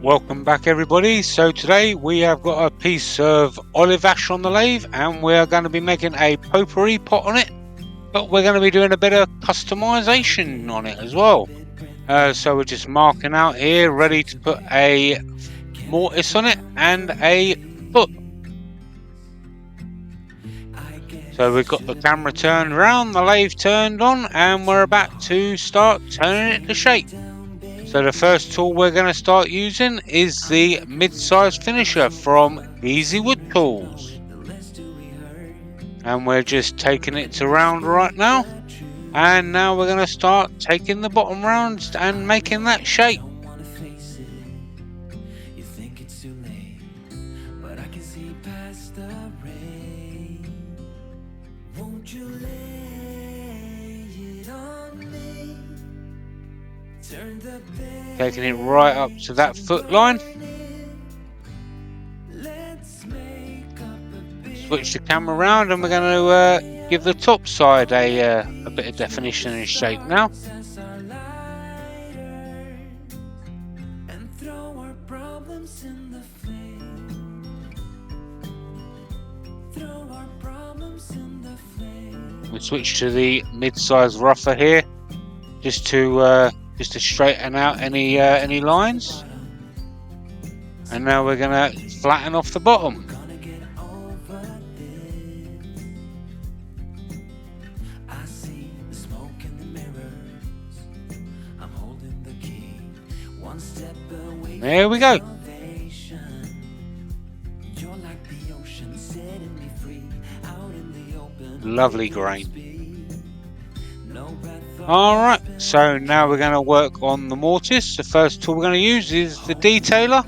Welcome back everybody. So today we have got a piece of olive ash on the lathe and we're going to be making a potpourri pot on it, but we're going to be doing a bit of customization on it as well. So we're just marking out here, ready to put a mortise on it and a foot. So we've got the camera turned around, the lathe turned on, and we're about to start turning it to shape. So the first tool we're going to start using is the mid-size finisher from Easy Wood Tools. And we're just taking it to round right now. And now we're going to start taking the bottom round and making that shape. Taking it right up to that foot line. Switch the camera around and we're going to give the top side a bit of definition and shape now. We switch to the mid-size rougher here, just to straighten out any lines. And now we're going to flatten off the bottom. There we go. Lovely grain. Alright, so now we're going to work on the mortise. The first tool we're going to use is the detailer.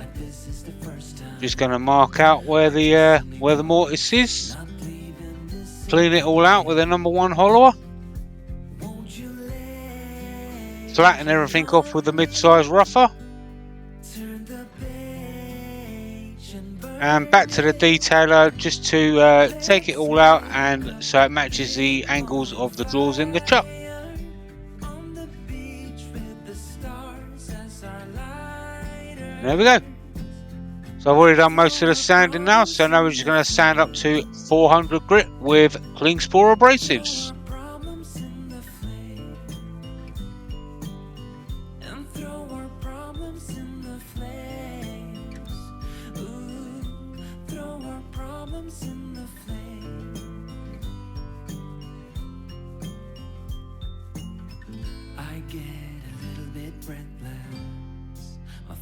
Just going to mark out where the mortise is. Clean it all out with a number 1 hollower. Flatten everything off with the mid-size rougher. And back to the detailer just to take it all out and so it matches the angles of the drawers in the chuck. There we go. So I've already done most of the sanding now, so now we're just going to sand up to 400 grit with Klingspor abrasives.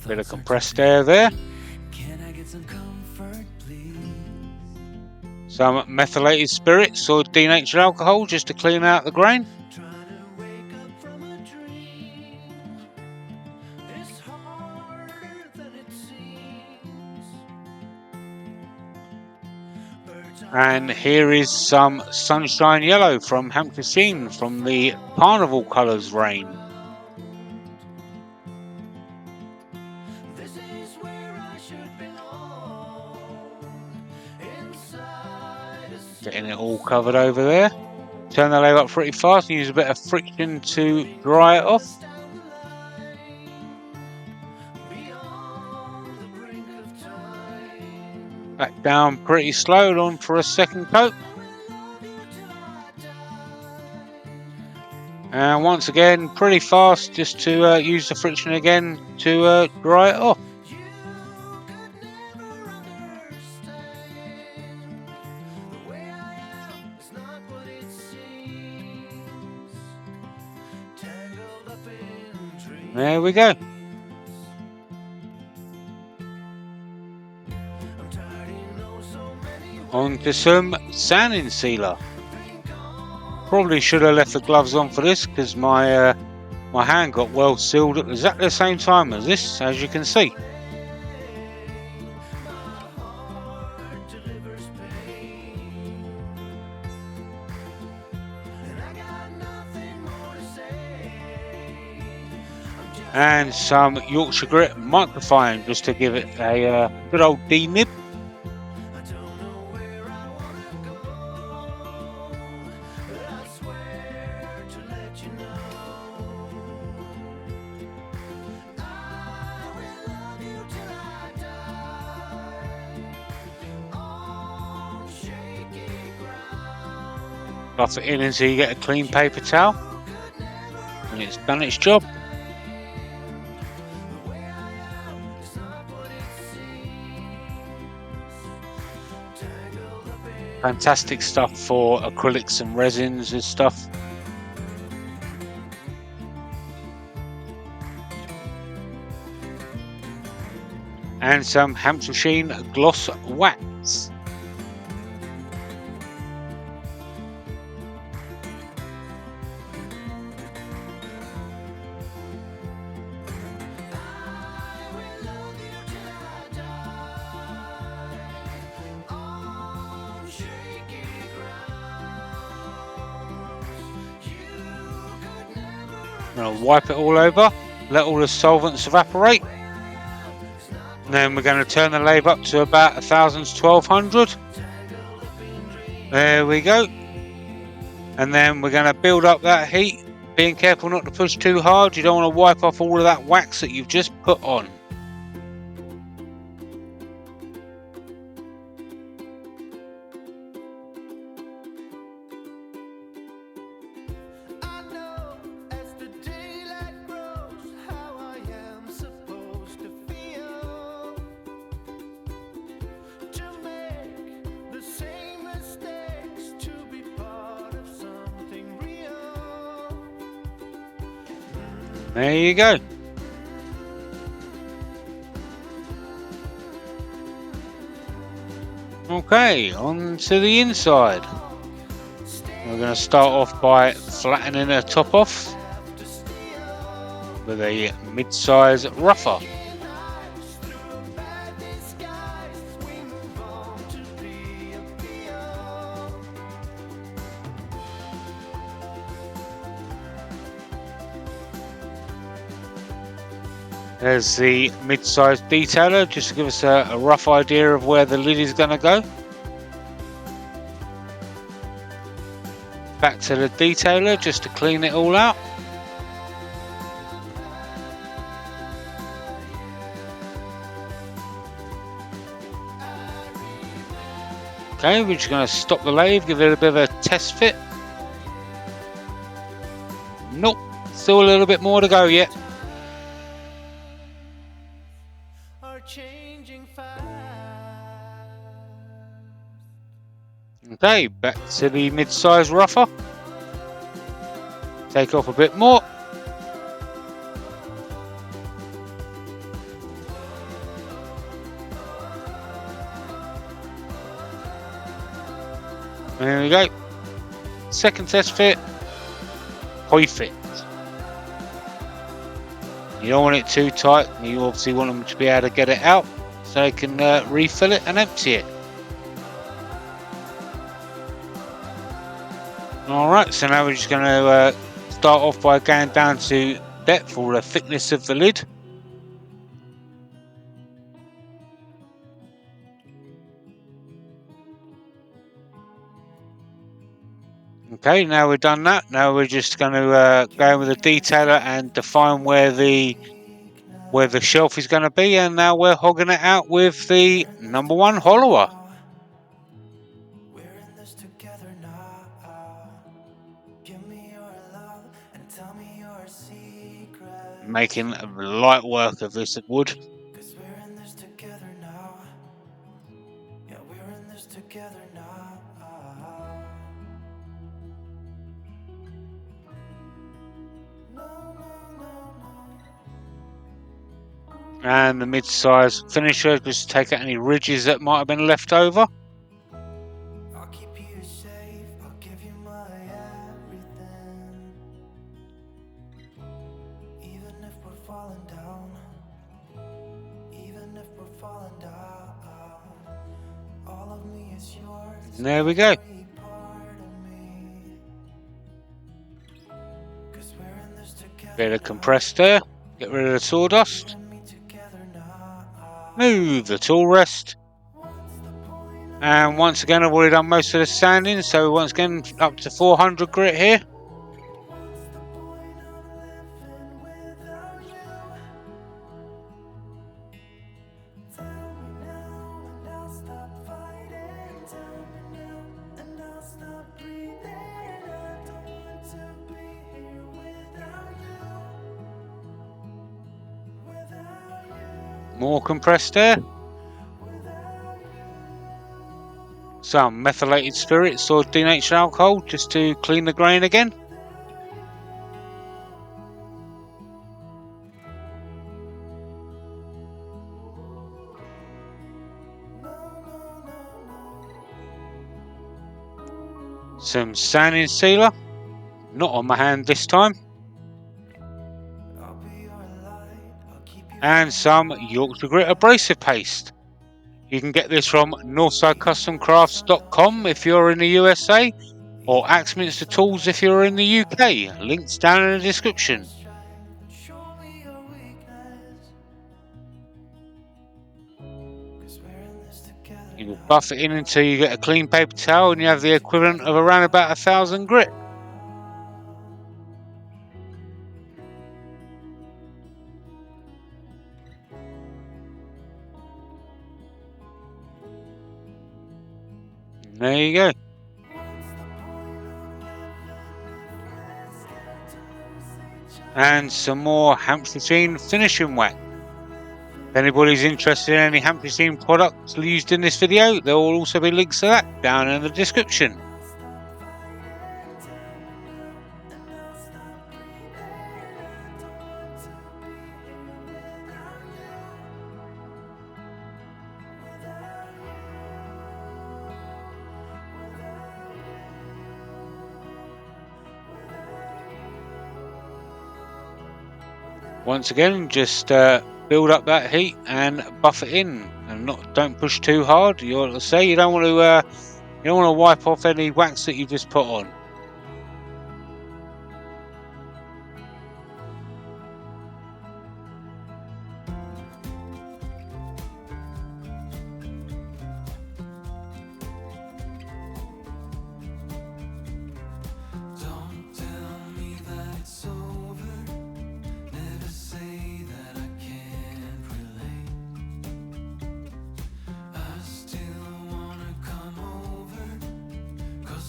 Bit of compressed air there. Some methylated spirits or denatured alcohol just to clean out the grain. And here is some sunshine yellow from Hampshire Sheen from the Carnival colours range. Getting it all covered over there. Turn the lathe up pretty fast and use a bit of friction to dry it off. Back down pretty slow, on for a second coat. And once again pretty fast just to use the friction again to dry it off. There we go. On to some sanding sealer. Probably should have left the gloves on for this because my hand got well sealed at exactly the same time as this, as you can see. And some Yorkshire Grit Microfine just to give it a good old D-nib. Buff it in until you get a clean paper towel, and it's done its job. Fantastic stuff for acrylics and resins and stuff. And some Hampshire Sheen gloss wax. I'm going to wipe it all over, let all the solvents evaporate. And then we're going to turn the lathe up to about 1000 to 1200. There we go. And then we're going to build up that heat, being careful not to push too hard. You don't want to wipe off all of that wax that you've just put on. There you go. Okay, on to the inside. We're going to start off by flattening the top off with a mid-size rougher. There's the mid-sized detailer, just to give us a rough idea of where the lid is going to go. Back to the detailer, just to clean it all out. Okay, we're just going to stop the lathe, give it a bit of a test fit. Nope, still a little bit more to go yet. Okay, back to the mid-size rougher. Take off a bit more. There we go. Second test fit. Perfect. You don't want it too tight. You obviously want them to be able to get it out so they can refill it and empty it. Alright, so now we're just going to start off by going down to depth or the thickness of the lid. Okay, now we've done that. Now we're just going to go in with a detailer and define where the shelf is going to be, and now we're hogging it out with the #1 hollower. Making light work of this wood. And the mid-size finisher, just take out any ridges that might have been left over. And there we go. Bit of compressed air, get rid of the sawdust. Move the tool rest. And once again, I've already done most of the sanding, so once again up to 400 grit here. More compressed air. Some methylated spirits or denatured alcohol just to clean the grain again. Some sanding sealer, not on my hand this time. And some Yorkshire Grit Abrasive paste. You can get this from northsidecustomcrafts.com if you're in the USA, or Axminster Tools if you're in the UK. Links down in the description. You will buff it in until you get a clean paper towel and you have the equivalent of around about 1,000 grit. There you go. And some more Hampshire Sheen finishing wax. If anybody's interested in any Hampshire Sheen products used in this video, there will also be links to that down in the description. Once again, just build up that heat and buff it in, and don't push too hard. You want to say you don't want to wipe off any wax that you just put on.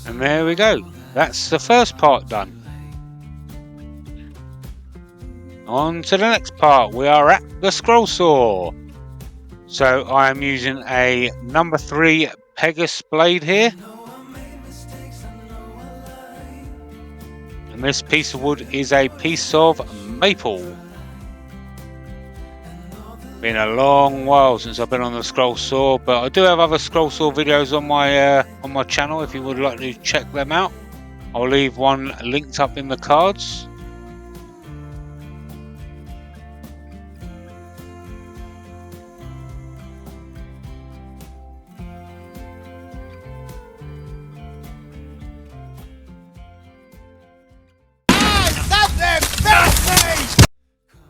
And there we go, that's the first part done. On to the next part, we are at the scroll saw. So I am using a number 3 Pegasus blade here. And this piece of wood is a piece of maple. Been a long while since I've been on the scroll saw, but I do have other scroll saw videos on my channel if you would like to check them out. I'll leave one linked up in the cards.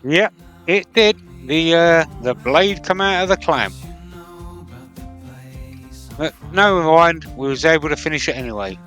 Yep, it did. The blade come out of the clamp, but no mind, we was able to finish it anyway.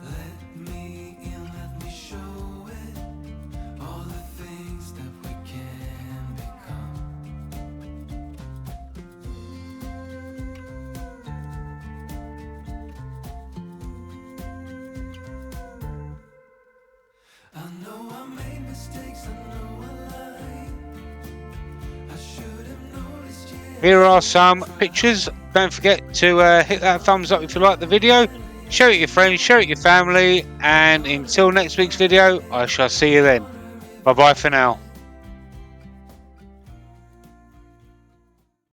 Here are some pictures. Don't forget to hit that thumbs up if you like the video. Share it with your friends, share it with your family, and until next week's video, I shall see you then. Bye bye for now.